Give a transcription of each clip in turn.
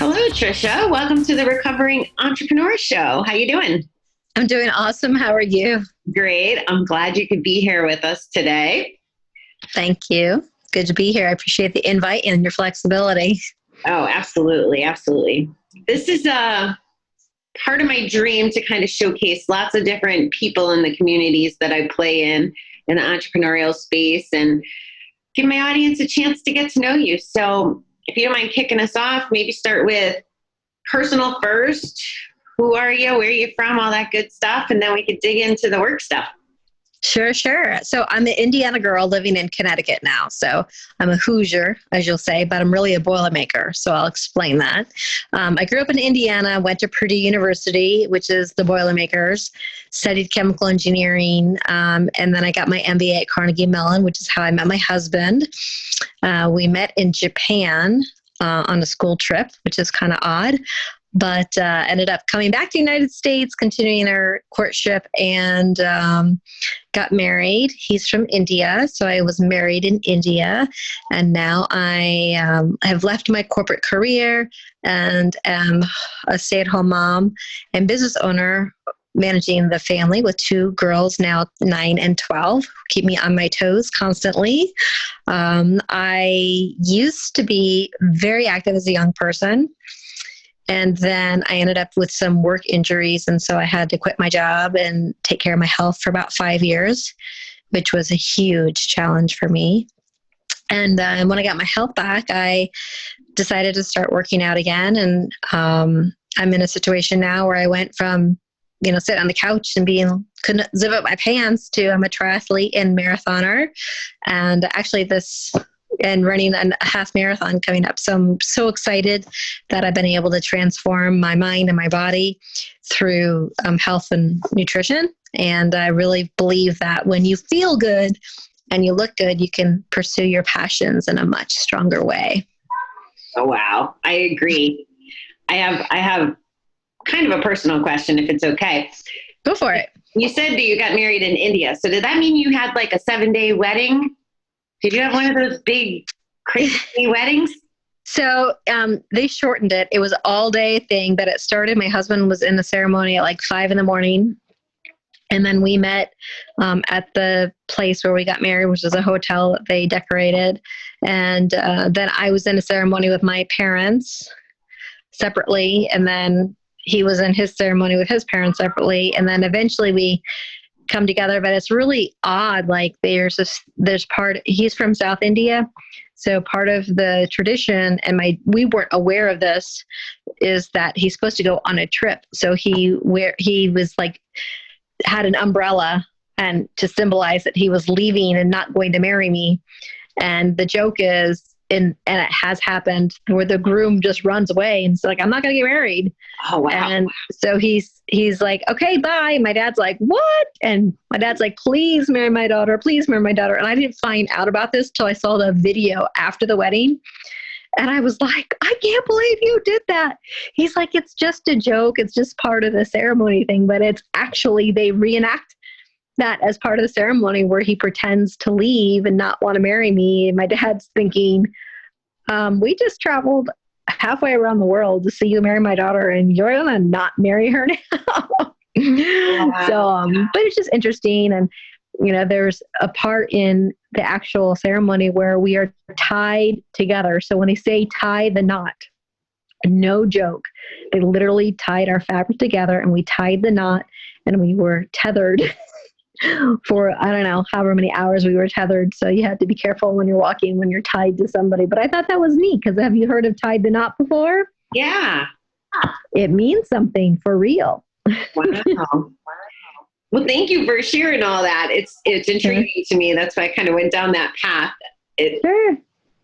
Hello, Tricia. Welcome to the Recovering Entrepreneur Show. How you doing? I'm doing awesome. How are you? Great. I'm glad you could be here with us today. Thank you. Good to be here. I appreciate the invite and your flexibility. Oh, absolutely. Absolutely. This is part of my dream to kind of showcase lots of different people in the communities that I play in the entrepreneurial space and give my audience a chance to get to know you. So if you don't mind kicking us off, maybe start with personal first. Who are you? Where are you from? All that good stuff. And then we could dig into the work stuff. Sure. So I'm an Indiana girl living in Connecticut now. So I'm a Hoosier, as you'll say, but I'm really a Boilermaker. So I'll explain that. I grew up in Indiana, went to Purdue University, which is the Boilermakers, studied chemical engineering. And then I got my MBA at Carnegie Mellon, which is how I met my husband. We met in Japan on a school trip, which is kind of odd. But ended up coming back to the United States, continuing our courtship, and got married. He's from India, so I was married in India. And now I have left my corporate career and am a stay-at-home mom and business owner, managing the family with two girls, now 9 and 12, who keep me on my toes constantly. I used to be very active as a young person. And then I ended up with some work injuries. And so I had to quit my job and take care of my health for about 5 years, which was a huge challenge for me. And when I got my health back, I decided to start working out again. And I'm in a situation now where I went from, sitting on the couch and couldn't zip up my pants to I'm a triathlete and marathoner. And actually and running a half marathon coming up. So I'm so excited that I've been able to transform my mind and my body through health and nutrition. And I really believe that when you feel good and you look good, you can pursue your passions in a much stronger way. Oh, wow. I agree. I have kind of a personal question, if it's okay. Go for it. You said that you got married in India. So did that mean you had like a 7-day wedding? Did you have one of those big, crazy weddings? So they shortened it. It was an all-day thing, but it started. My husband was in the ceremony at like 5 a.m. And then we met at the place where we got married, which is a hotel that they decorated. And then I was in a ceremony with my parents separately. And then he was in his ceremony with his parents separately. And then eventually we come together, but it's really odd. Like he's from South India. So part of the tradition, and we weren't aware of this, is that he's supposed to go on a trip. So he was like, had an umbrella and to symbolize that he was leaving and not going to marry me. And the joke is, and it has happened, where the groom just runs away and it's like, I'm not going to get married. Oh, wow. And so he's like, okay, bye. My dad's like, what? And my dad's like, please marry my daughter. Please marry my daughter. And I didn't find out about this till I saw the video after the wedding. And I was like, I can't believe you did that. He's like, it's just a joke. It's just part of the ceremony thing. But it's actually, they reenact that as part of the ceremony where he pretends to leave and not want to marry me. And my dad's thinking, we just traveled halfway around the world to see you marry my daughter and you're going to not marry her now. Wow. So, but it's just interesting. And, there's a part in the actual ceremony where we are tied together. So when they say tie the knot, no joke, they literally tied our fabric together and we tied the knot and we were tethered for, I don't know, however many hours we were tethered. So you have to be careful when you're walking, when you're tied to somebody. But I thought that was neat, because have you heard of tied the knot before? Yeah. It means something for real. Wow. Well, thank you for sharing all that. It's intriguing to me. That's why I kind of went down that path. It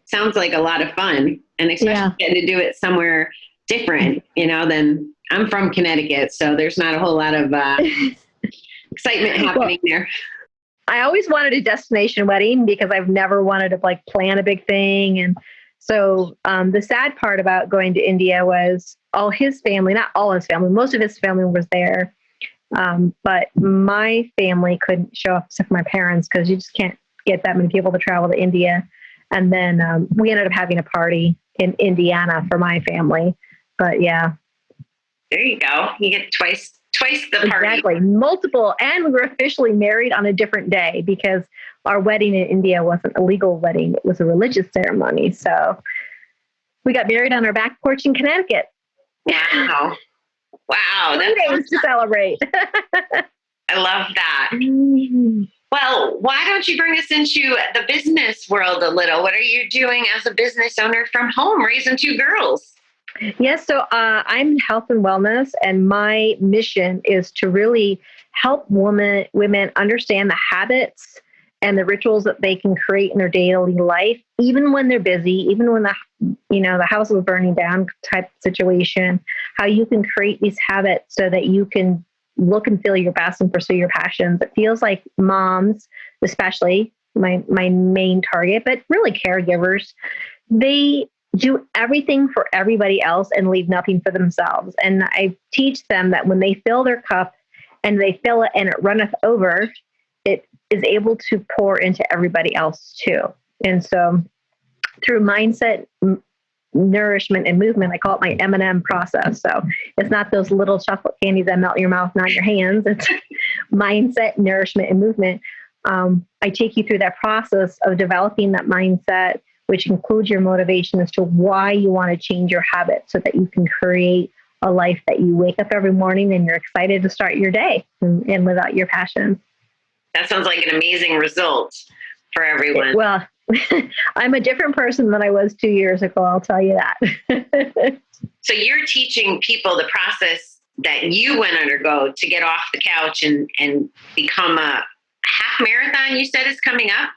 sounds like a lot of fun, and especially getting to do it somewhere different, than I'm from Connecticut. So there's not a whole lot of excitement happening there. I always wanted a destination wedding because I've never wanted to plan a big thing. And so the sad part about going to India was all his family, not all his family, most of his family was there. But my family couldn't show up except for my parents, because you just can't get that many people to travel to India. And then we ended up having a party in Indiana for my family. But yeah. There you go. You get twice the party. Exactly. Multiple. And we were officially married on a different day because our wedding in India wasn't a legal wedding. It was a religious ceremony. So we got married on our back porch in Connecticut. Wow. Wow. 3 days to celebrate. I love that. Well, why don't you bring us into the business world a little? What are you doing as a business owner from home, raising 2 girls? Yes, so I'm health and wellness, and my mission is to really help women understand the habits and the rituals that they can create in their daily life, even when they're busy, even when the house is burning down type situation. How you can create these habits so that you can look and feel your best and pursue your passions. It feels like moms, especially my main target, but really caregivers, they do everything for everybody else and leave nothing for themselves. And I teach them that when they fill their cup and they fill it and it runneth over, it is able to pour into everybody else too. And so through mindset, nourishment, and movement, I call it my M&M process. So it's not those little chocolate candies that melt in your mouth, not your hands. It's mindset, nourishment, and movement. I take you through that process of developing that mindset, which includes your motivation as to why you want to change your habits so that you can create a life that you wake up every morning and you're excited to start your day and without your passion. That sounds like an amazing result for everyone. Well, I'm a different person than I was 2 years ago, I'll tell you that. So you're teaching people the process that you went undergo to get off the couch and become a half marathon, you said, is coming up?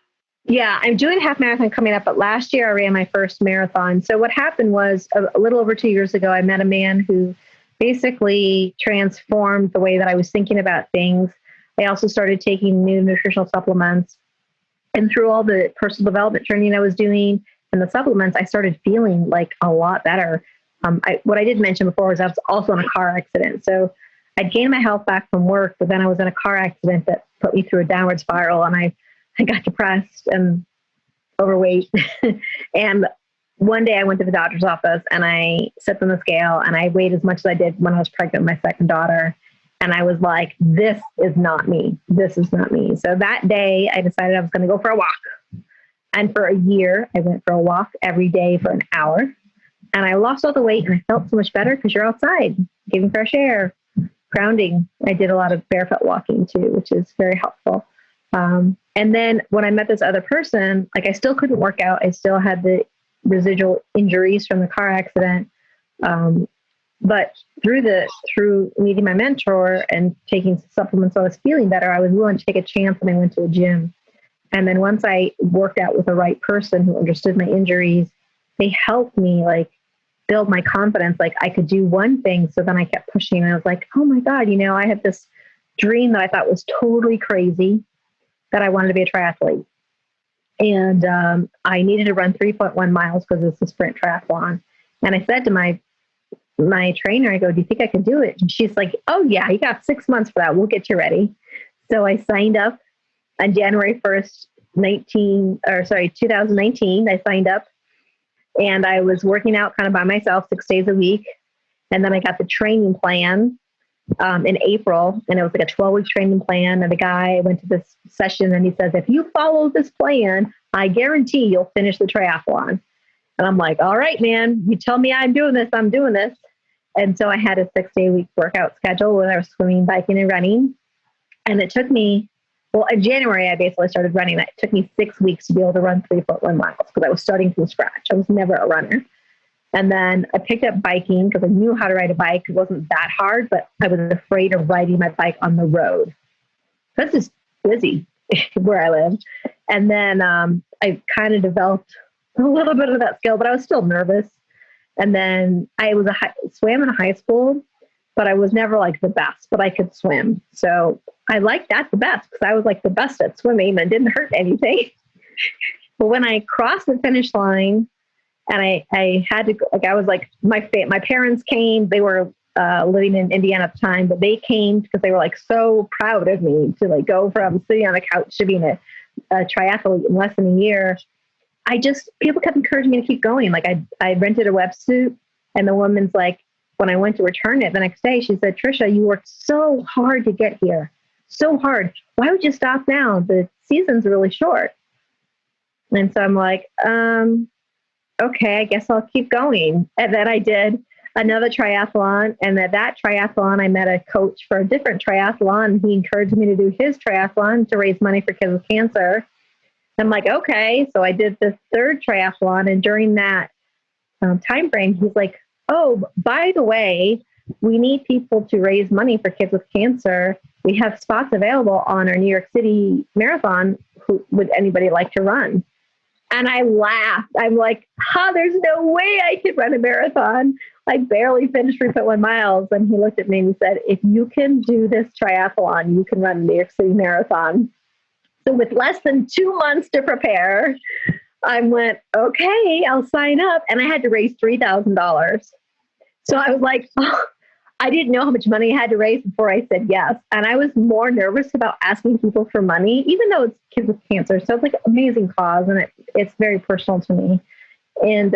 Yeah, I'm doing a half marathon coming up, but last year I ran my first marathon. So what happened was a little over 2 years ago, I met a man who basically transformed the way that I was thinking about things. I also started taking new nutritional supplements. And through all the personal development training I was doing and the supplements, I started feeling like a lot better. What I did mention before was I was also in a car accident. So I'd gained my health back from work, but then I was in a car accident that put me through a downward spiral, and I got depressed and overweight. And one day I went to the doctor's office and I sat on the scale and I weighed as much as I did when I was pregnant with my second daughter. And I was like, this is not me. This is not me. So that day I decided I was going to go for a walk. And for a year, I went for a walk every day for an hour. And I lost all the weight and I felt so much better because you're outside, getting fresh air, grounding. I did a lot of barefoot walking too, which is very helpful. And then when I met this other person, like I still couldn't work out. I still had the residual injuries from the car accident. But through meeting my mentor and taking supplements, I was feeling better. I was willing to take a chance and I went to a gym. And then once I worked out with the right person who understood my injuries, they helped me like build my confidence. Like I could do one thing. So then I kept pushing and I was like, oh my God, I had this dream that I thought was totally crazy, that I wanted to be a triathlete. And I needed to run 3.1 miles because it's a sprint triathlon. And I said to my trainer, I go, do you think I can do it? And she's like, oh yeah, you got 6 months for that. We'll get you ready. So I signed up on January 1st, 2019. I signed up and I was working out kind of by myself 6 days a week. And then I got the training plan in April, and it was like a 12-week training plan. And the guy went to this session and he says, if you follow this plan, I guarantee you'll finish the triathlon. And I'm like, all right, man, you tell me I'm doing this, I'm doing this. And so I had a 6-day-week workout schedule where I was swimming, biking, and running. And it took me, in January, I basically started running. It took me 6 weeks to be able to run 3.1 miles because I was starting from scratch. I was never a runner. And then I picked up biking because I knew how to ride a bike. It wasn't that hard, but I was afraid of riding my bike on the road. That's just busy where I live. And then I kind of developed a little bit of that skill, but I was still nervous. And then I was swam in high school, but I was never like the best, but I could swim. So I liked that the best because I was like the best at swimming and didn't hurt anything. But when I crossed the finish line and I had to, like, I was like, my parents came, they were living in Indiana at the time, but they came because they were like so proud of me to like go from sitting on the couch to being a triathlete in less than a year. People kept encouraging me to keep going. Like I rented a wetsuit and the woman's like, when I went to return it the next day, she said, Tricia, you worked so hard to get here. So hard. Why would you stop now? The season's really short. And so I'm like, okay, I guess I'll keep going. And then I did another triathlon. And at that triathlon, I met a coach for a different triathlon. He encouraged me to do his triathlon to raise money for kids with cancer. I'm like, okay. So I did the third triathlon. And during that time frame, he's like, oh, by the way, we need people to raise money for kids with cancer. We have spots available on our New York City marathon. Would anybody like to run? And I laughed. I'm like, there's no way I could run a marathon. I barely finished 3.1 miles. And he looked at me and he said, if you can do this triathlon, you can run a New York City marathon. So with less than 2 months to prepare, I went, okay, I'll sign up. And I had to raise $3,000. So I was like, I didn't know how much money I had to raise before I said yes. And I was more nervous about asking people for money, even though it's kids with cancer. So it's like an amazing cause and it's very personal to me. And,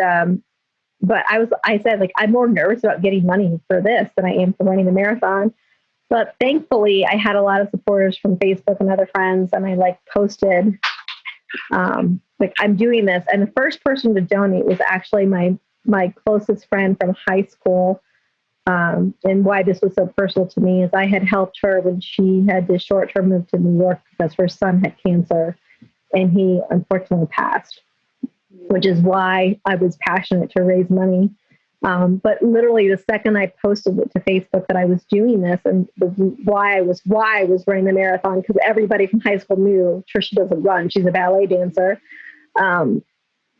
but I said, like, I'm more nervous about getting money for this than I am for running the marathon. But thankfully I had a lot of supporters from Facebook and other friends. And I posted, like, I'm doing this. And the first person to donate was actually my closest friend from high school. And why this was so personal to me is I had helped her when she had to short-term move to New York because her son had cancer and he unfortunately passed, which is why I was passionate to raise money. But literally the second I posted it to Facebook that I was doing this and why I was running the marathon, because everybody from high school knew Tricia doesn't run. She's a ballet dancer.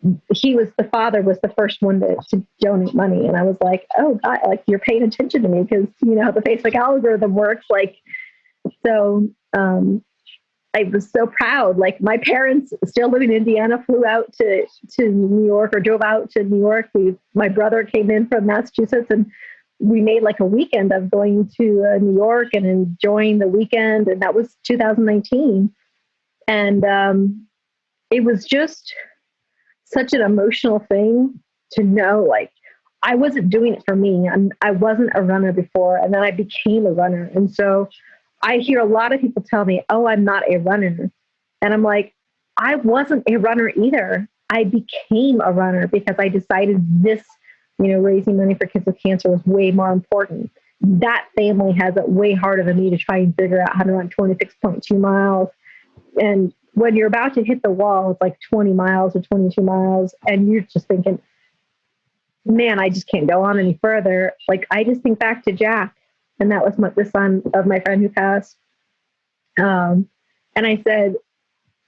The father was the first one to donate money. And I was like, oh God, like, you're paying attention to me because you know how the Facebook algorithm works. So I was so proud. Like, my parents, still living in Indiana, flew out to New York or drove out to New York. My brother came in from Massachusetts and we made like a weekend of going to New York and enjoying the weekend. And that was 2019. And it was just such an emotional thing to know, like, I wasn't doing it for me. I wasn't a runner before, and then I became a runner. And so I hear a lot of people tell me, oh, I'm not a runner. And I'm like, I wasn't a runner either. I became a runner because I decided this, raising money for kids with cancer was way more important. That family has it way harder than me to try and figure out how to run 26.2 miles. And when you're about to hit the wall, it's like 20 miles or 22 miles. And you're just thinking, man, I just can't go on any further. Like, I just think back to Jack. And that was the son of my friend who passed. And I said,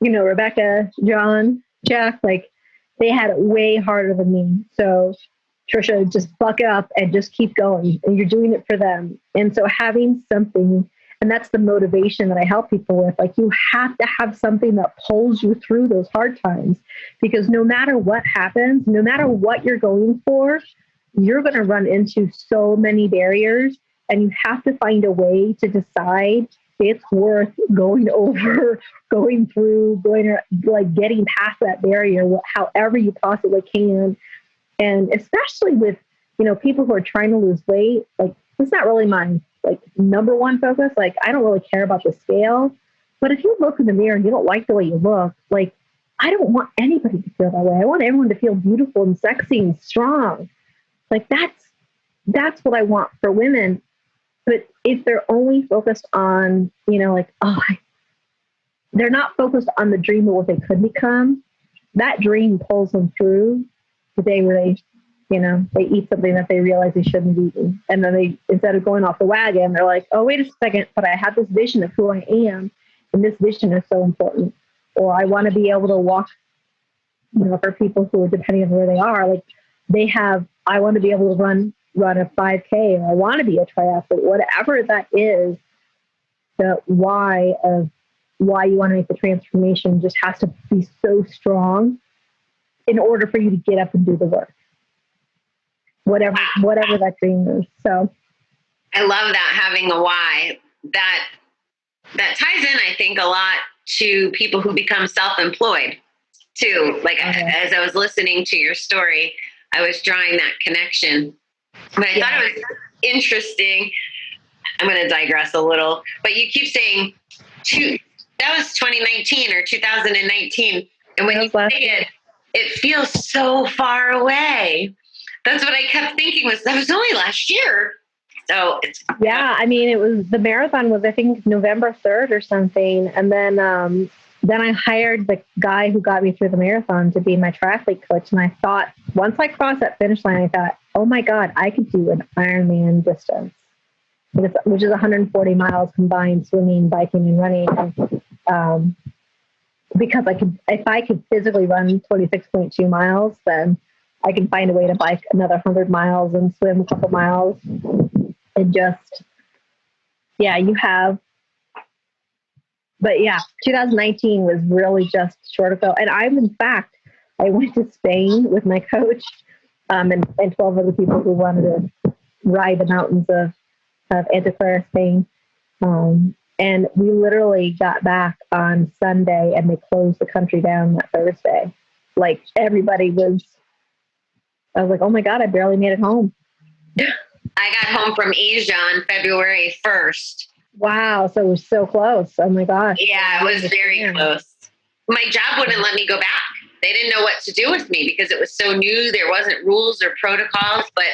Rebecca, John, Jack, like, they had it way harder than me. So Tricia, just buck up and just keep going. And you're doing it for them. And so having something, and that's the motivation that I help people with. Like, you have to have something that pulls you through those hard times, because no matter what happens, no matter what you're going for, you're going to run into so many barriers, and you have to find a way to decide it's worth going through, getting past that barrier, however you possibly can. And especially with, people who are trying to lose weight, like, it's not really my number one focus. Like, I don't really care about the scale, but if you look in the mirror and you don't like the way you look, like, I don't want anybody to feel that way. I want everyone to feel beautiful and sexy and strong. Like, that's what I want for women. But if they're only focused on, they're not focused on the dream of what they could become, that dream pulls them through the day where they eat something that they realize they shouldn't be eating. And then instead of going off the wagon, they're like, oh, wait a second, but I have this vision of who I am. And this vision is so important. Or I want to be able to walk, for people who are depending on where they are, like, I want to be able to run a 5K, or I want to be a triathlete, whatever that is. The why of why you want to make the transformation just has to be so strong in order for you to get up and do the work. Whatever that dream is. So I love that, having a why. That ties in, I think, a lot to people who become self-employed too. Like, as I was listening to your story, I was drawing that connection. But I thought it was interesting. I'm going to digress a little, but you keep saying that was 2019 or 2019. And when you say it, it feels so far away. That's what I kept thinking that was only last year. So I mean, it was, the marathon was, I think, November 3rd or something. And then I hired the guy who got me through the marathon to be my triathlete coach. And I thought, once I crossed that finish line, I thought, oh my God, I could do an Ironman distance, which is 140 miles combined swimming, biking, and running. And, because if I could physically run 26.2 miles, then I can find a way to bike another 100 miles and swim a couple miles. And just, you have, but 2019 was really just short ago. And I went to Spain with my coach, and 12 other people who wanted to ride the mountains of Antequera, Spain. And we literally got back on Sunday and they closed the country down that Thursday. Like I was like, oh my God, I barely made it home. I got home from Asia on February 1st. Wow. So it was so close. Oh my gosh. Yeah, it was very close. My job wouldn't let me go back. They didn't know what to do with me because it was so new. There wasn't rules or protocols, but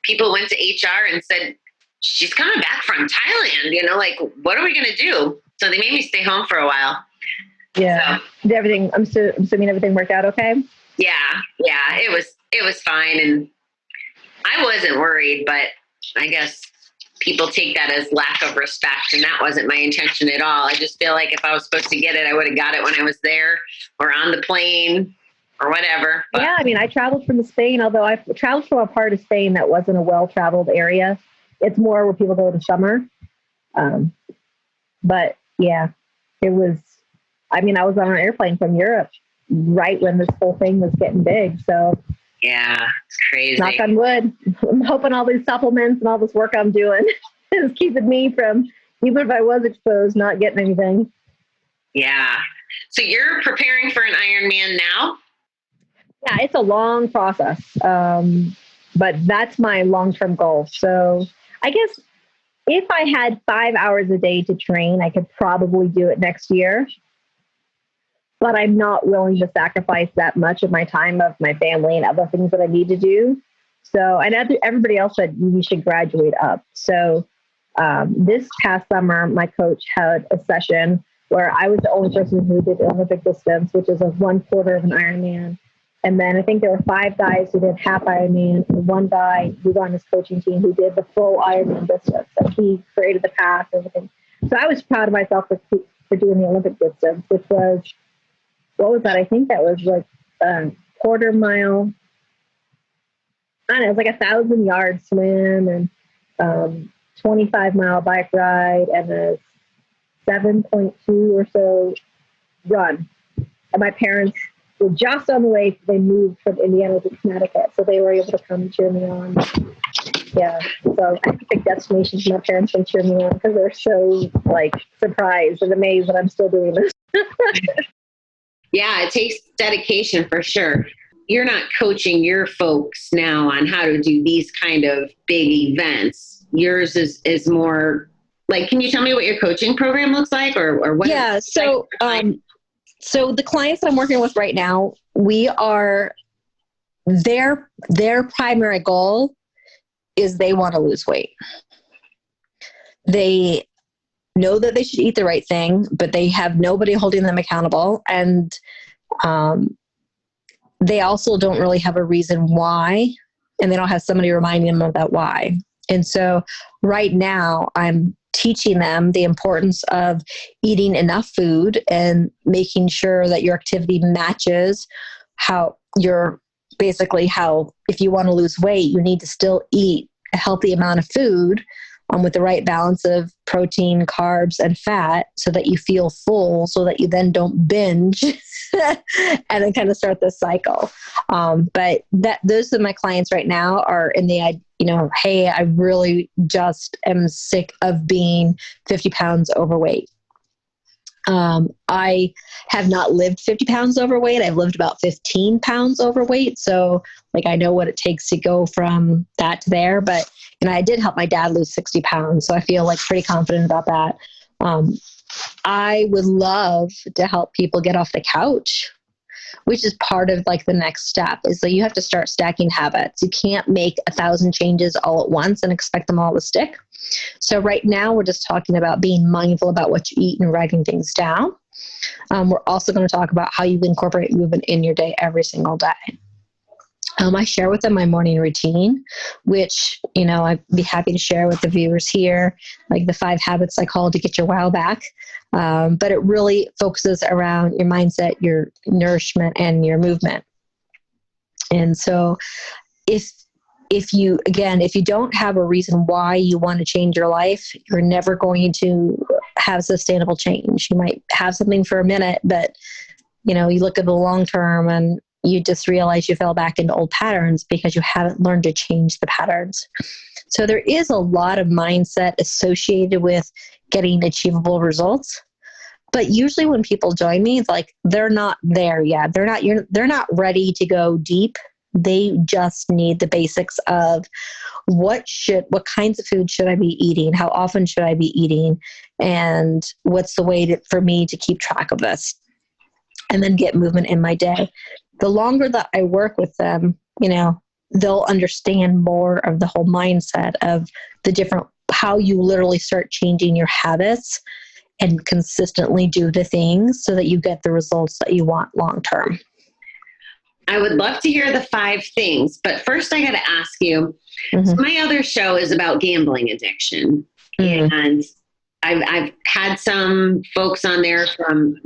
people went to HR and said, she's coming back from Thailand, like, what are we going to do? So they made me stay home for a while. Yeah. So, I'm assuming everything worked out okay? Yeah. It was fine. And I wasn't worried, but I guess people take that as lack of respect. And that wasn't my intention at all. I just feel like if I was supposed to get it, I would have got it when I was there or on the plane or whatever. But, I mean, I traveled from Spain, although I traveled from a part of Spain that wasn't a well-traveled area. It's more where people go to summer. But it was, I mean, I was on an airplane from Europe right when this whole thing was getting big. So yeah, it's crazy. Knock on wood. I'm hoping all these supplements and all this work I'm doing is keeping me from, even if I was exposed, not getting anything. Yeah. So you're preparing for an Ironman now? Yeah, it's a long process. But that's my long-term goal. So I guess if I had 5 hours a day to train, I could probably do it next year. But I'm not willing to sacrifice that much of my time, of my family and other things that I need to do. So, and everybody else said you should graduate up. So this past summer, my coach had a session where I was the only person who did Olympic distance, which is a 1/4 of an Ironman. And then I think there were 5 guys who did half Ironman, and 1 guy who's on his coaching team who did the full Ironman distance. And he created the path and everything. So I was proud of myself for doing the Olympic distance, which was, what was that? I think that was like a 1/4 mile. I don't know, it was like 1,000-yard swim and 25-mile bike ride and a 7.2 or so run. And my parents were just on the way. They moved from Indiana to Connecticut, so they were able to come cheer me on. Yeah, so I have to pick destinations my parents can cheer me on because they're so surprised and amazed that I'm still doing this. Yeah, it takes dedication for sure. You're not coaching your folks now on how to do these kind of big events. Yours is more can you tell me what your coaching program looks like or what? Yeah. So, so the clients that I'm working with right now, we are, their primary goal is they want to lose weight. They know that they should eat the right thing, but they have nobody holding them accountable. And they also don't really have a reason why, and they don't have somebody reminding them of that why. And so right now I'm teaching them the importance of eating enough food and making sure that your activity matches how if you want to lose weight, you need to still eat a healthy amount of food with the right balance of protein, carbs, and fat so that you feel full, so that you then don't binge and then kind of start this cycle. But those of my clients right now are in the, hey, I really just am sick of being 50 pounds overweight. I have not lived 50 pounds overweight. I've lived about 15 pounds overweight. So like, I know what it takes to go from that to there, but, and I did help my dad lose 60 pounds. So I feel like pretty confident about that. I would love to help people get off the couch, which is part of like the next step, is that you have to start stacking habits. You can't make 1,000 changes all at once and expect them all to stick. So right now we're just talking about being mindful about what you eat and writing things down. We're also going to talk about how you incorporate movement in your day every single day. I share with them my morning routine, which, you know, I'd be happy to share with the viewers here, like the 5 habits I call to get your wow back. But it really focuses around your mindset, your nourishment, and your movement. And so if you don't have a reason why you want to change your life, you're never going to have sustainable change. You might have something for a minute, but, you know, you look at the long term and you just realize you fell back into old patterns because you haven't learned to change the patterns. So there is a lot of mindset associated with getting achievable results. But usually when people join me, it's like, they're not there yet. They're not ready to go deep. They just need the basics of what kinds of food should I be eating? How often should I be eating? And what's the way for me to keep track of this? And then get movement in my day. The longer that I work with them, you know, they'll understand more of the whole mindset of how you literally start changing your habits and consistently do the things so that you get the results that you want long term. I would love to hear the 5 things, but first I got to ask you, so my other show is about gambling addiction. And I've had some folks on there from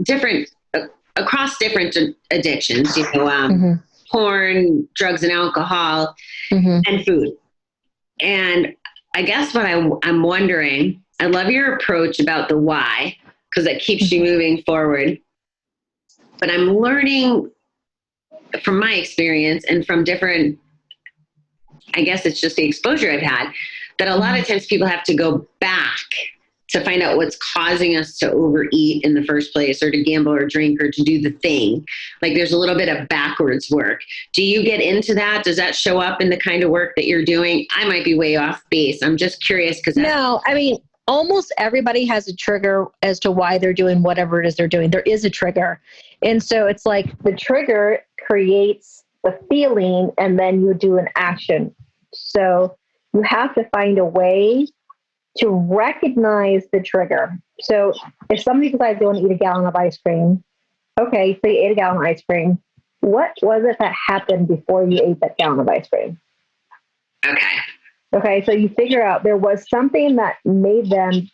across different addictions, you know, porn, drugs and alcohol, and food. And I guess what I'm wondering, I love your approach about the why, because it keeps you moving forward. But I'm learning from my experience and from different, I guess it's just the exposure I've had, that a lot of times people have to go back to find out what's causing us to overeat in the first place, or to gamble or drink or to do the thing. Like there's a little bit of backwards work. Do you get into that? Does that show up in the kind of work that you're doing? I might be way off base. I'm just curious. No, I mean, almost everybody has a trigger as to why they're doing whatever it is they're doing. There is a trigger. And so it's like the trigger creates the feeling and then you do an action. So you have to find a way to recognize the trigger. So if somebody decides they want to eat a gallon of ice cream, okay, so you ate a gallon of ice cream. What was it that happened before you ate that gallon of ice cream? Okay, so you figure out there was something that made them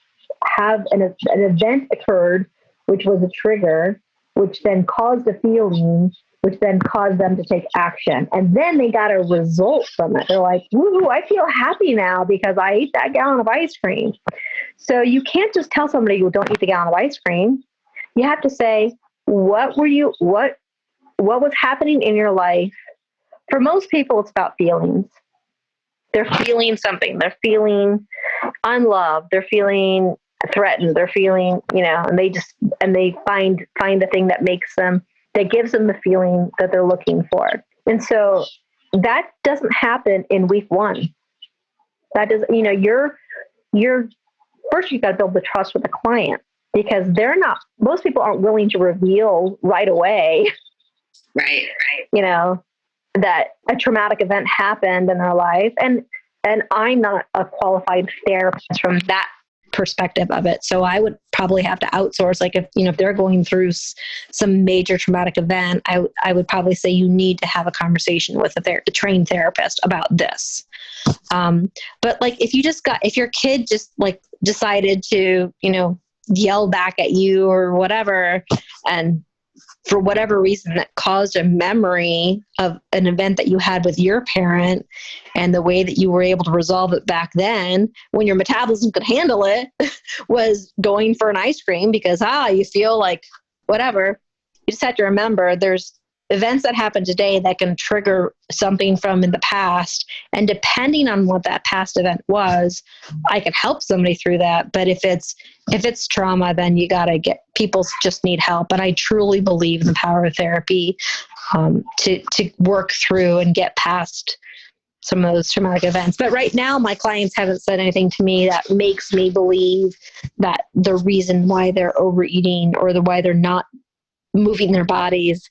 have an event occurred, which was a trigger, which then caused a feeling, which then caused them to take action. And then they got a result from it. They're like, woo, I feel happy now because I ate that gallon of ice cream. So you can't just tell somebody, well, don't eat the gallon of ice cream. You have to say, what was happening in your life? For most people, it's about feelings. They're feeling something. They're feeling unloved. They're feeling threatened. They're feeling, you know, and they find the thing that gives them the feeling that they're looking for. And so that doesn't happen in week 1. That doesn't, you know, you're first you've got to build the trust with the client, because most people aren't willing to reveal right away. Right. You know, that a traumatic event happened in their life. And I'm not a qualified therapist from that perspective of it. So I would probably have to outsource. Like if they're going through some major traumatic event, I would probably say you need to have a conversation with a trained therapist about this. But like if your kid just like decided to, you know, yell back at you or whatever, and for whatever reason that caused a memory of an event that you had with your parent, and the way that you were able to resolve it back then when your metabolism could handle it was going for an ice cream because, you feel like whatever. You just have to remember there's events that happen today that can trigger something from in the past. And depending on what that past event was, I can help somebody through that. But if it's trauma, then you got to people just need help. And I truly believe in the power of therapy to work through and get past some of those traumatic events. But right now, my clients haven't said anything to me that makes me believe that the reason why they're overeating or why they're not moving their bodies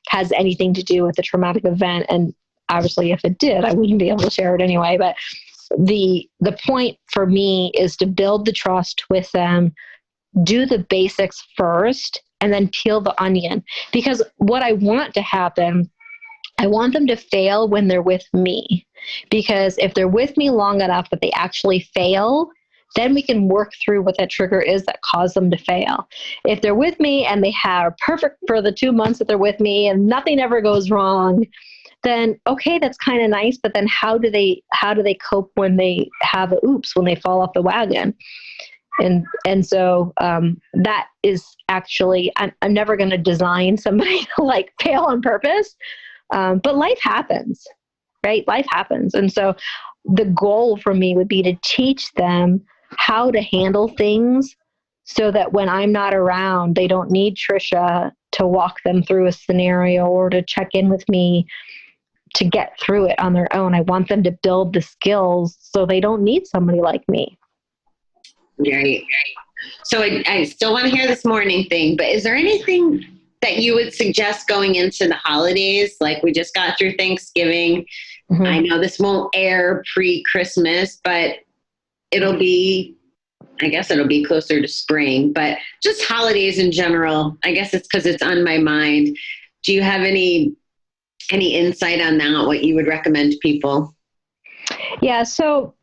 has anything to do with the traumatic event. And obviously, if it did, I wouldn't be able to share it anyway. But the point for me is to build the trust with them, do the basics first, and then peel the onion. Because what I want to happen, I want them to fail when they're with me. Because if they're with me long enough that they actually fail, then we can work through what that trigger is that caused them to fail. If they're with me and they are perfect for the 2 months that they're with me and nothing ever goes wrong, then okay, that's kind of nice. But then how do they cope when they have a oops, when they fall off the wagon? And so that is actually, I'm never going to design somebody to like fail on purpose. But life happens, right? Life happens. And so the goal for me would be to teach them how to handle things so that when I'm not around, they don't need Tricia to walk them through a scenario or to check in with me to get through it on their own. I want them to build the skills so they don't need somebody like me. Right. So I still want to hear this morning thing, but is there anything that you would suggest going into the holidays? Like we just got through Thanksgiving. Mm-hmm. I know this won't air pre-Christmas, but it'll be closer to spring, but just holidays in general. I guess it's because it's on my mind. Do you have any insight on that, what you would recommend to people? Yeah. So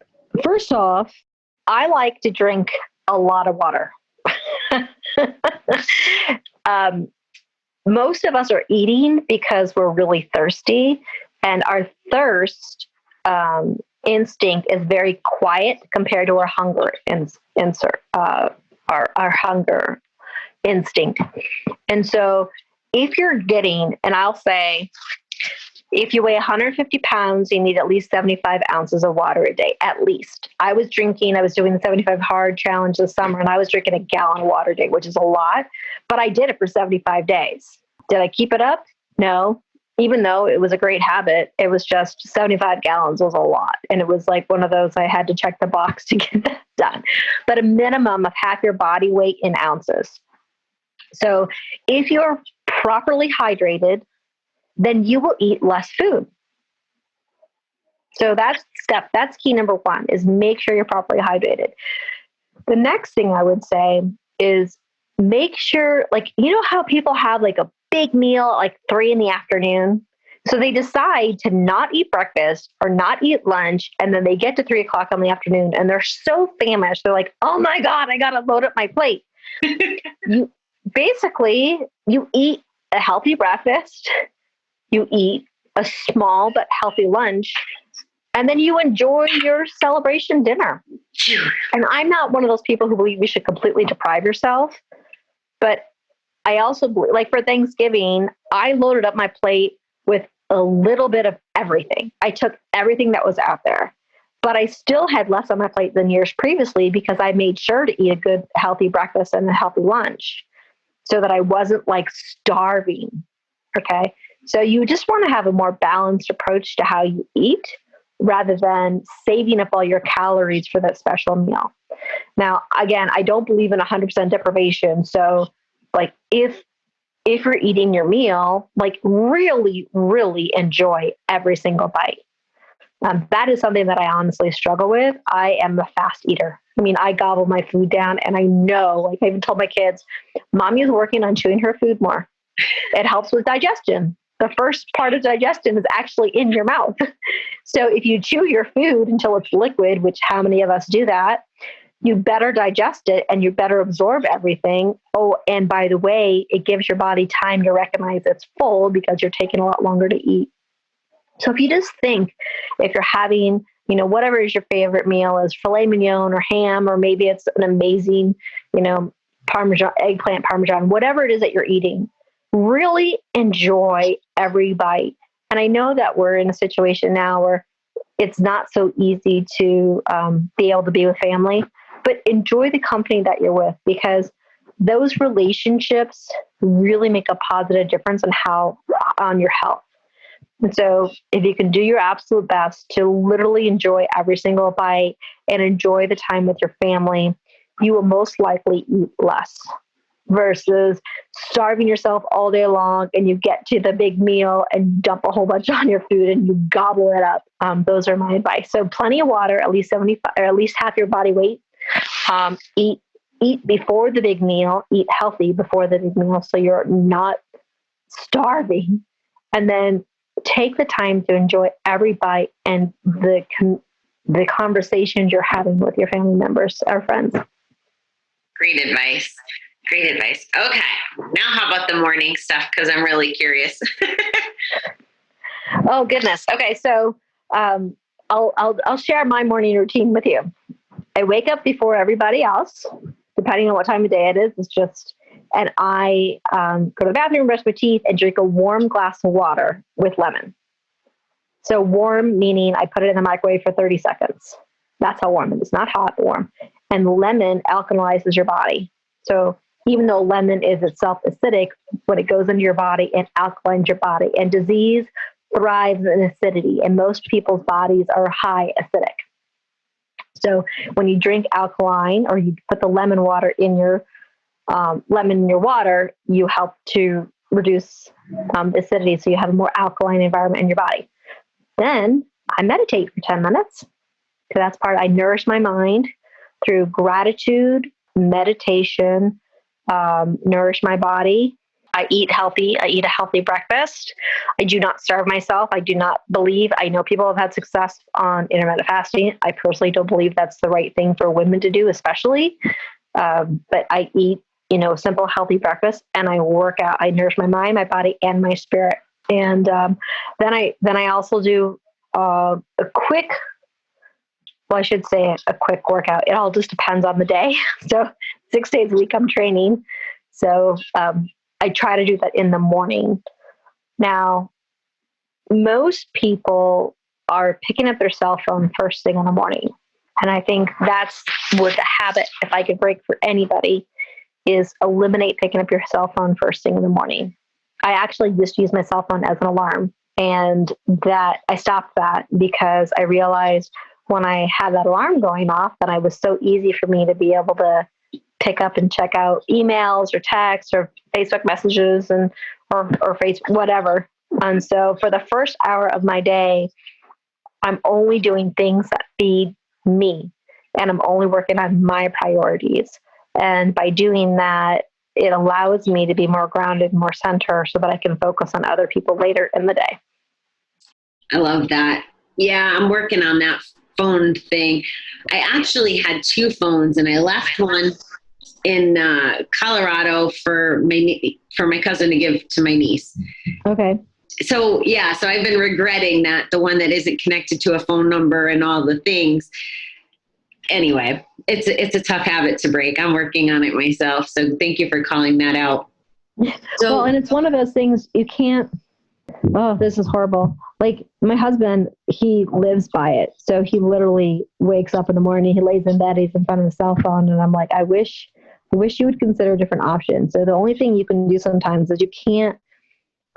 first off, I like to drink a lot of water. Most of us are eating because we're really thirsty, and our thirst instinct is very quiet compared to our hunger our hunger instinct. And so if you're getting, and I'll say, if you weigh 150 pounds, you need at least 75 ounces of water a day, at least. I was doing the 75 hard challenge this summer, and I was drinking a gallon of water a day, which is a lot, but I did it for 75 days. Did I keep it up? No. Even though it was a great habit, it was just 75 gallons was a lot. And it was like one of those, I had to check the box to get that done. But a minimum of half your body weight in ounces. So if you're properly hydrated, then you will eat less food. So that's key number one, is make sure you're properly hydrated. The next thing I would say is make sure, like, you know how people have like a big meal at like 3 p.m. So they decide to not eat breakfast or not eat lunch. And then they get to 3 o'clock in the afternoon and they're so famished. They're like, oh my God, I got to load up my plate. You eat a healthy breakfast. You eat a small but healthy lunch, and then you enjoy your celebration dinner. And I'm not one of those people who believe you should completely deprive yourself, but I also believe, like for Thanksgiving, I loaded up my plate with a little bit of everything. I took everything that was out there, but I still had less on my plate than years previously because I made sure to eat a good, healthy breakfast and a healthy lunch so that I wasn't like starving. Okay. So you just want to have a more balanced approach to how you eat rather than saving up all your calories for that special meal. Now, again, I don't believe in 100% deprivation. So like if you're eating your meal, like really, really enjoy every single bite. That is something that I honestly struggle with. I am a fast eater. I mean, I gobble my food down, and I know, like I even told my kids, Mommy is working on chewing her food more. It helps with digestion. The first part of digestion is actually in your mouth. So if you chew your food until it's liquid, which how many of us do that, you better digest it and you better absorb everything. Oh, and by the way, it gives your body time to recognize it's full because you're taking a lot longer to eat. So if you just think, if you're having, whatever is your favorite meal is, filet mignon or ham, or maybe it's an amazing, Parmesan, eggplant Parmesan, whatever it is that you're eating, really enjoy every bite. And I know that we're in a situation now where it's not so easy to be able to be with family, but enjoy the company that you're with, because those relationships really make a positive difference on your health. And so if you can do your absolute best to literally enjoy every single bite and enjoy the time with your family, you will most likely eat less versus starving yourself all day long and you get to the big meal and dump a whole bunch on your food and you gobble it up. Those are my advice. So plenty of water, at least 75 or at least half your body weight. Eat before the big meal, eat healthy before the big meal so you're not starving. And then take the time to enjoy every bite and the conversations you're having with your family members or friends. Great advice. Great advice. Okay. Now how about the morning stuff? Because I'm really curious. Oh, goodness. Okay. So I'll share my morning routine with you. I wake up before everybody else, depending on what time of day it is. And I go to the bathroom, brush my teeth, and drink a warm glass of water with lemon. So warm, meaning I put it in the microwave for 30 seconds. That's how warm it is. Not hot, but warm. And lemon alkalizes your body. So even though lemon is itself acidic, when it goes into your body, it alkalines your body. And disease thrives in acidity. And most people's bodies are high acidic. So when you drink alkaline, or you put the lemon in your water, you help to reduce acidity. So you have a more alkaline environment in your body. Then I meditate for 10 minutes. So that's I nourish my mind through gratitude, meditation, nourish my body. I eat healthy. I eat a healthy breakfast. I do not starve myself. I know people have had success on intermittent fasting. I personally don't believe that's the right thing for women to do, especially. But I eat, simple, healthy breakfast, and I work out. I nourish my mind, my body, and my spirit. And then I also do a quick workout. It all just depends on the day. So 6 days a week I'm training. So I try to do that in the morning. Now, most people are picking up their cell phone first thing in the morning. And I think that's what the habit, if I could break for anybody, is eliminate picking up your cell phone first thing in the morning. I actually used to use my cell phone as an alarm, and that I stopped that because I realized when I had that alarm going off, that it was so easy for me to be able to pick up and check out emails or texts or Facebook messages or Facebook, whatever. And so for the first hour of my day, I'm only doing things that feed me, and I'm only working on my priorities. And by doing that, it allows me to be more grounded, more centered, so that I can focus on other people later in the day. I love that. Yeah, I'm working on that phone thing. I actually had 2 phones, and I left one in Colorado for my cousin to give to my niece. Okay. So I've been regretting that, the one that isn't connected to a phone number and all the things. Anyway, it's a tough habit to break. I'm working on it myself. So thank you for calling that out. Well, and it's one of those things you can't, oh, this is horrible. Like my husband, he lives by it. So he literally wakes up in the morning, he lays in bed, he's in front of his cell phone. And I'm like, I wish you would consider different options. So the only thing you can do sometimes is you can't,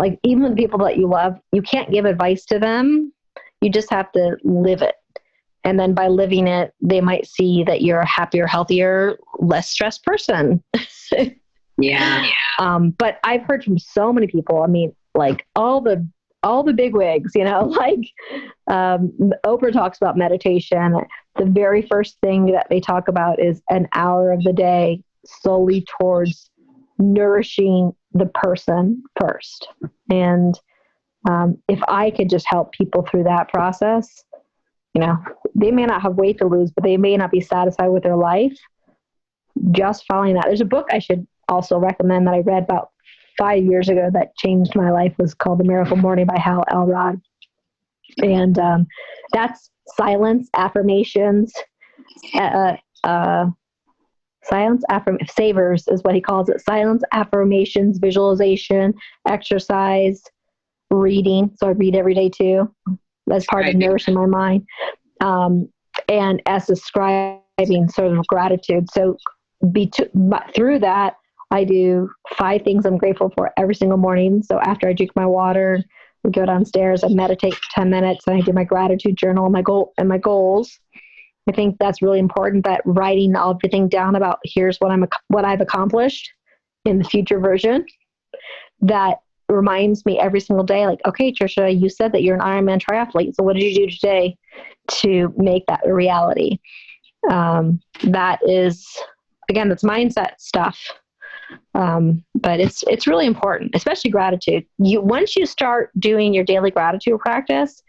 like, even the people that you love, you can't give advice to them. You just have to live it. And then by living it, they might see that you're a happier, healthier, less stressed person. Yeah. But I've heard from so many people, I mean, like all the big wigs, like Oprah talks about meditation. The very first thing that they talk about is an hour of the day solely towards nourishing the person first. And if I could just help people through that process, they may not have weight to lose, but they may not be satisfied with their life. Just following that. There's a book I should also recommend that I read about 5 years ago that changed my life. It was called The Miracle Morning by Hal Elrod. And that's silence, affirmations, savers is what he calls it. Silence, affirmations, visualization, exercise, reading. So I read every day too, as part of nourishing my mind. And as describing sort of gratitude. So through that, I do 5 things I'm grateful for every single morning. So after I drink my water, we go downstairs, I meditate for 10 minutes, and I do my gratitude journal and my goals. I think that's really important, that writing everything down about here's what I've accomplished in the future version. That reminds me every single day, like, okay, Tricia, you said that you're an Ironman triathlete. So what did you do today to make that a reality? That is, again, that's mindset stuff. But it's really important, especially gratitude. Once you start doing your daily gratitude practice,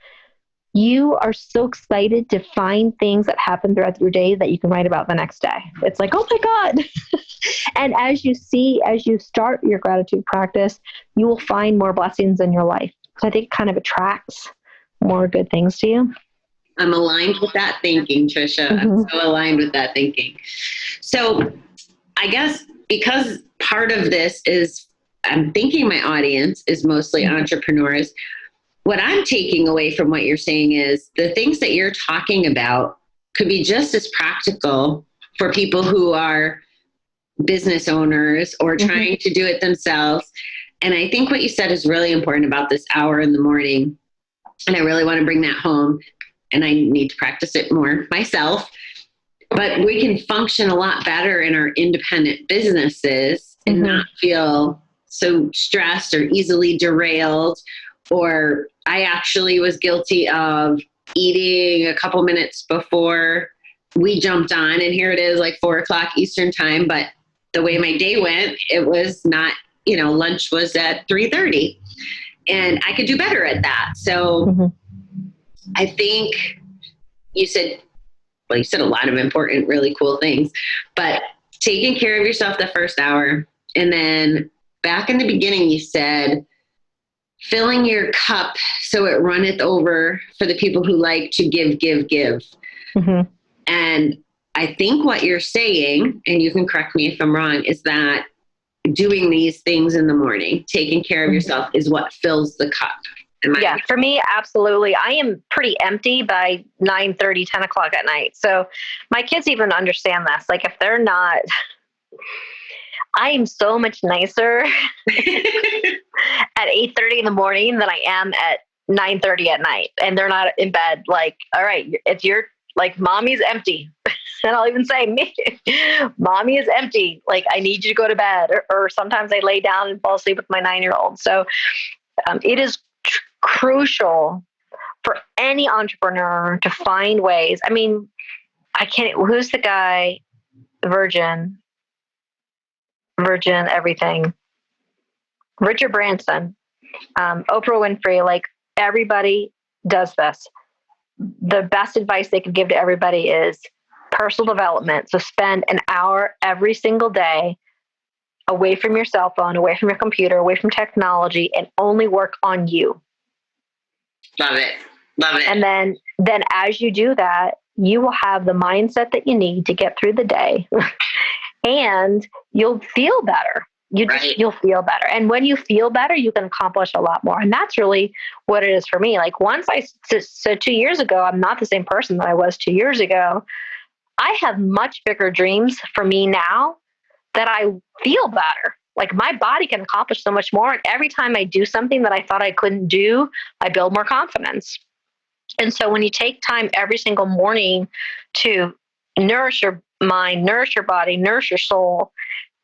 you are so excited to find things that happen throughout your day that you can write about the next day. It's like, oh my God. And as you start your gratitude practice, you will find more blessings in your life. So I think it kind of attracts more good things to you. I'm aligned with that thinking, Tricia. Mm-hmm. I'm so aligned with that thinking. So I guess because part of this is, I'm thinking my audience is mostly entrepreneurs. What I'm taking away from what you're saying is the things that you're talking about could be just as practical for people who are business owners or trying to do it themselves. And I think what you said is really important about this hour in the morning. And I really want to bring that home, and I need to practice it more myself. But we can function a lot better in our independent businesses and not feel so stressed or easily derailed. Or I actually was guilty of eating a couple minutes before we jumped on, and here it is like 4:00 Eastern time. But the way my day went, it was not, lunch was at 3:30, and I could do better at that. So I think you said a lot of important, really cool things, but taking care of yourself the first hour. And then back in the beginning, you said, filling your cup so it runneth over for the people who like to give. And I think what you're saying, and you can correct me if I'm wrong, is that doing these things in the morning, taking care of yourself, is what fills the cup. Yeah, for me, absolutely. I am pretty empty by 9:30, 10 o'clock at night. So my kids even understand this. Like, if they're not, I am so much nicer at 8:30 in the morning than I am at 9:30 at night. And they're not in bed. Like, all right, it's mommy's empty. And I'll even say, mommy is empty. Like, I need you to go to bed. Or sometimes I lay down and fall asleep with my 9-year-old. So it is crucial for any entrepreneur to find ways. I mean, who's the guy? Virgin everything. Richard Branson, Oprah Winfrey, like, everybody does this. The best advice they can give to everybody is personal development. So spend an hour every single day away from your cell phone, away from your computer, away from technology, and only work on you. Love it. And then as you do that, you will have the mindset that you need to get through the day and you'll feel better. You'll feel better. And when you feel better, you can accomplish a lot more. And that's really what it is for me. Like, so 2 years ago, I'm not the same person that I was 2 years ago. I have much bigger dreams for me now that I feel better. Like, my body can accomplish so much more. And every time I do something that I thought I couldn't do, I build more confidence. And so when you take time every single morning to nourish your mind, nourish your body, nourish your soul,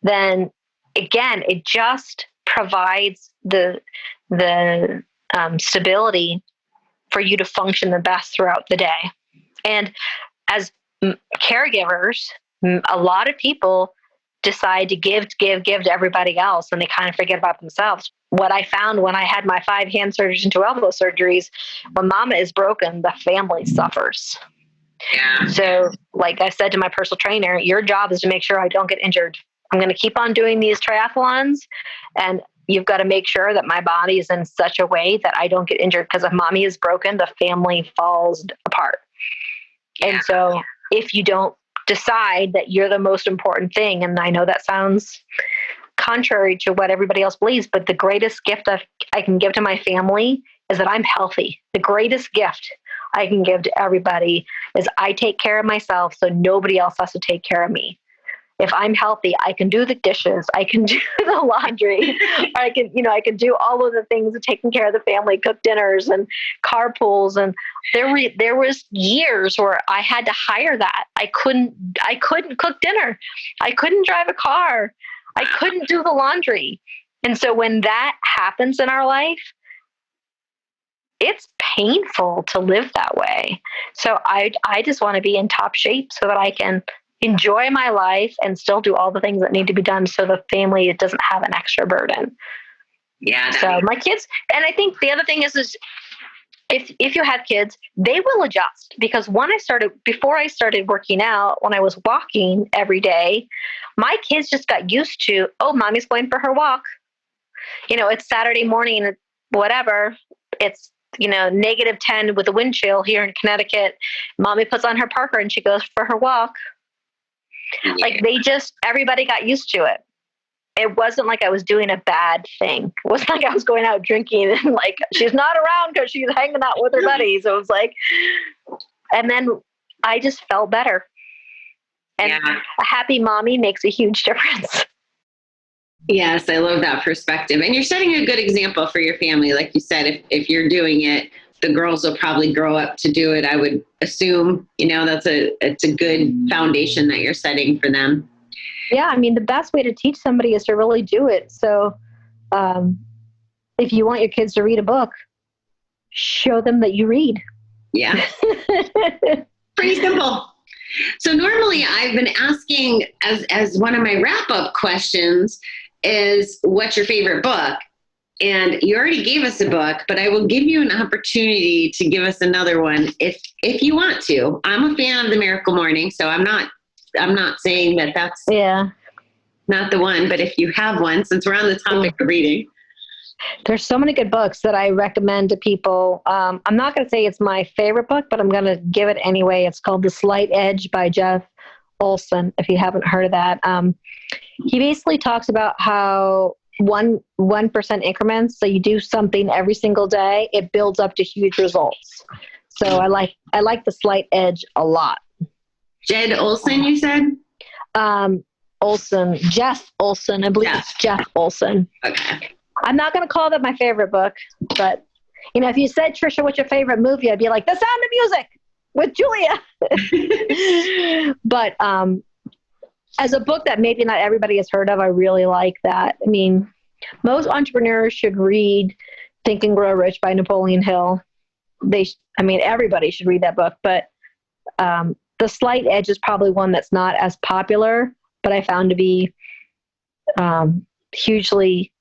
then again, it just provides the stability for you to function the best throughout the day. And as caregivers, a lot of people decide to give to everybody else, and they kind of forget about themselves. What I found when I had my 5 hand surgeries and 2 elbow surgeries, when mama is broken, the family suffers. Yeah. So, like I said to my personal trainer, your job is to make sure I don't get injured. I'm going to keep on doing these triathlons, and you've got to make sure that my body is in such a way that I don't get injured, because if mommy is broken, the family falls apart. Yeah. And so if you don't decide that you're the most important thing, and I know that sounds contrary to what everybody else believes, but the greatest gift I can give to my family is that I'm healthy. The greatest gift I can give to everybody is I take care of myself so nobody else has to take care of me. If I'm healthy, I can do the dishes, I can do the laundry, I can do all of the things of taking care of the family, cook dinners and carpools. And there was years where I had to hire that. I couldn't cook dinner. I couldn't drive a car. I couldn't do the laundry. And so when that happens in our life, it's painful to live that way. So I just want to be in top shape so that I can enjoy my life and still do all the things that need to be done so the family doesn't have an extra burden. Yeah. So my kids, and I think the other thing is if you have kids, they will adjust, because before I started working out, when I was walking every day, my kids just got used to, oh, mommy's going for her walk. It's Saturday morning, whatever. It's, -10 with a wind chill here in Connecticut. Mommy puts on her parka and she goes for her walk. Yeah. Like everybody got used to it. It wasn't like I was doing a bad thing. It wasn't like I was going out drinking and like, she's not around because she's hanging out with her buddies. So it was like, and then I just felt better. And a happy mommy makes a huge difference. Yes, I love that perspective. And you're setting a good example for your family. Like you said, if you're doing it, the girls will probably grow up to do it. I would assume, it's a good foundation that you're setting for them. Yeah. I mean, the best way to teach somebody is to really do it. So, if you want your kids to read a book, show them that you read. Yeah. Pretty simple. So normally I've been asking as one of my wrap up questions is, what's your favorite book? And you already gave us a book, but I will give you an opportunity to give us another one if you want to. I'm a fan of The Miracle Morning, so I'm not saying that that's not the one, but if you have one, since we're on the topic of reading. There's so many good books that I recommend to people. I'm not going to say it's my favorite book, but I'm going to give it anyway. It's called The Slight Edge by Jeff Olson, if you haven't heard of that. He basically talks about how 1% increments. So you do something every single day, it builds up to huge results. So I like The Slight Edge a lot. Jed Olson, you said? Olson, Jeff Olson. I believe it's Jeff Olson. Okay. I'm not going to call that my favorite book, but if you said, Tricia, what's your favorite movie? I'd be like, The Sound of Music with Julia. But, as a book that maybe not everybody has heard of, I really like that. I mean, most entrepreneurs should read Think and Grow Rich by Napoleon Hill. Everybody should read that book, but The Slight Edge is probably one that's not as popular, but I found to be hugely,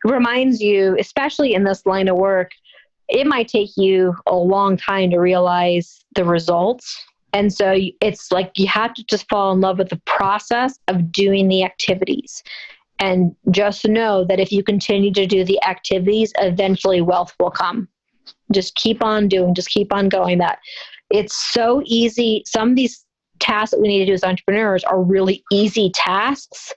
reminds you, especially in this line of work, it might take you a long time to realize the results. And so it's like you have to just fall in love with the process of doing the activities. And just know that if you continue to do the activities, eventually wealth will come. Just keep on doing, just keep on going. That it's so easy. Some of these tasks that we need to do as entrepreneurs are really easy tasks,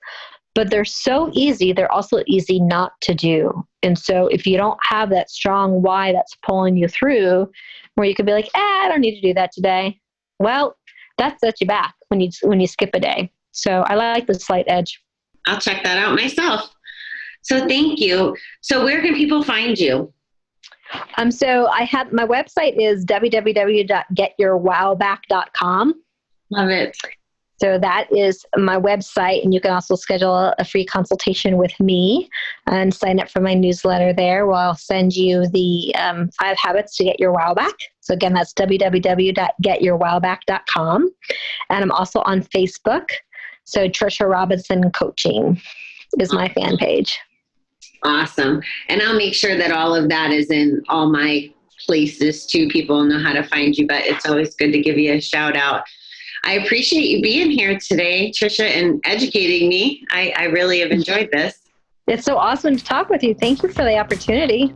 but they're so easy. They're also easy not to do. And so if you don't have that strong why that's pulling you through, where you could be like, I don't need to do that today. Well, that sets you back when you skip a day. So I like The Slight Edge. I'll check that out myself. So thank you. So where can people find you? So I have, my website is www.getyourwowback.com. Love it. So that is my website, and you can also schedule a free consultation with me and sign up for my newsletter there, where I'll send you the 5 habits to get your wow back. So again, that's www.getyourwowback.com. And I'm also on Facebook. So Tricia Robinson Coaching is my fan page. Awesome. And I'll make sure that all of that is in all my places too. People know how to find you, but it's always good to give you a shout out. I appreciate you being here today, Tricia, and educating me. I really have enjoyed this. It's so awesome to talk with you. Thank you for the opportunity.